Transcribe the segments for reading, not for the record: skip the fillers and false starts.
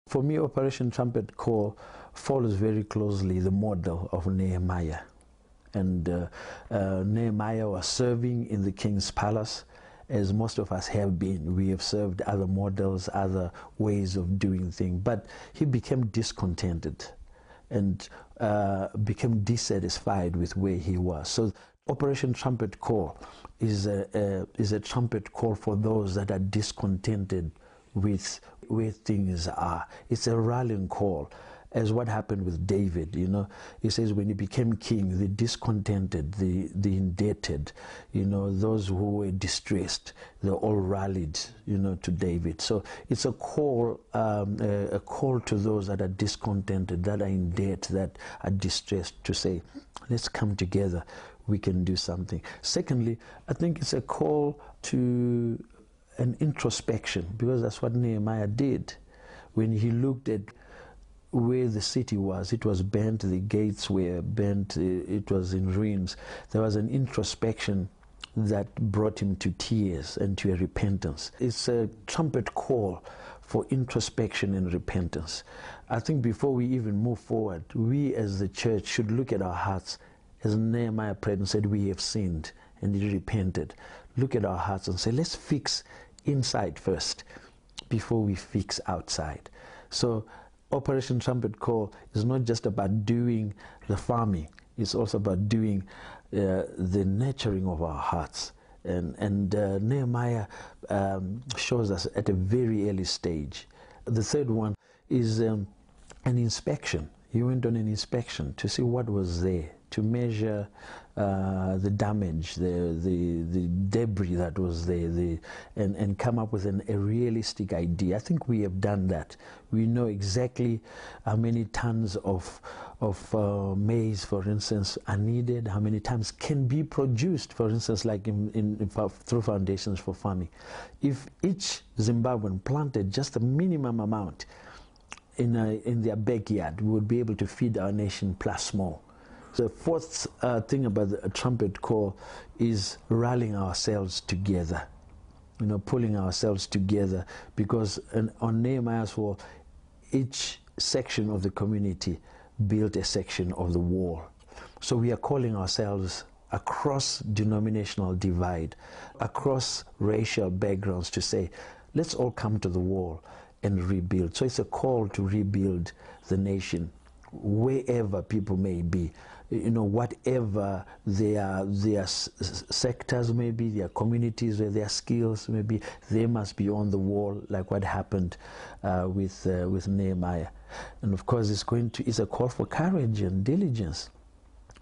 For me, Operation Trumpet Call follows very closely the model of Nehemiah. And Nehemiah was serving in the king's palace, as most of us have been. We have served other models, other ways of doing things, but he became discontented and became dissatisfied with where he was. So Operation Trumpet Call is a trumpet call for those that are discontented with where things are. It's a rallying call, as what happened with David. You know, he says when he became king, the discontented, the indebted, you know, those who were distressed, they all rallied, you know, to David. So it's a call to those that are discontented, that are in debt, that are distressed, to say, let's come together, we can do something. Secondly, I think it's a call to an introspection, because that's what Nehemiah did. When he looked at where the city was, it was burnt, the gates were burnt, it was in ruins. There was an introspection that brought him to tears and to a repentance. It's a trumpet call for introspection and repentance. I think before we even move forward, we as the church should look at our hearts. As Nehemiah prayed and said, we have sinned, and he repented. Look at our hearts and say, let's fix inside first before we fix outside. So Operation Trumpet Call is not just about doing the farming, it's also about doing the nurturing of our hearts. And Nehemiah shows us at a very early stage. The third one is an inspection. He went on an inspection to see what was there, to measure the damage, the debris that was there, and come up with a realistic idea. I think we have done that. We know exactly how many tons of maize, for instance, are needed, how many tons can be produced, for instance, like through Foundations for Farming. If each Zimbabwean planted just a minimum amount in their backyard, we would be able to feed our nation plus more. The fourth thing about the trumpet call is rallying ourselves together, you know, pulling ourselves together, because on Nehemiah's wall, each section of the community built a section of the wall. So we are calling ourselves across denominational divide, across racial backgrounds, to say, let's all come to the wall and rebuild. So it's a call to rebuild the nation, wherever people may be, you know, whatever their sectors may be, their communities, where their skills may be, they must be on the wall, like what happened with Nehemiah. And of course, it's a call for courage and diligence,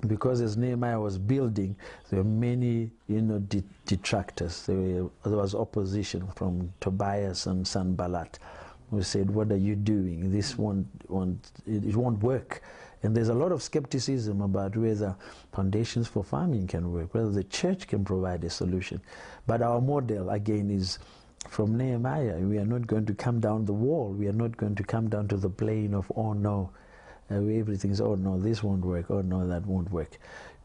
because as Nehemiah was building, there were many, you know, detractors. There was opposition from Tobias and Sanballat, who said, what are you doing? This won't work. And there's a lot of skepticism about whether Foundations for Farming can work, whether the church can provide a solution. But our model, again, is from Nehemiah. We are not going to come down the wall. We are not going to come down to the plane of, oh no, everything's, oh no, this won't work, oh no, that won't work.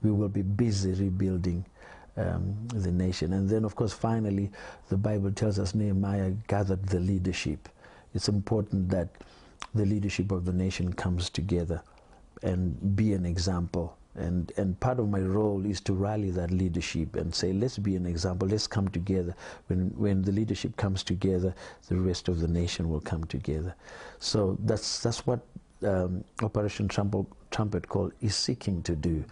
We will be busy rebuilding the nation. And then, of course, finally, the Bible tells us Nehemiah gathered the leadership. It's important that the leadership of the nation comes together and be an example. And part of my role is to rally that leadership and say, let's be an example, let's come together. When the leadership comes together, the rest of the nation will come together. So that's what Operation Trumpet Call is seeking to do,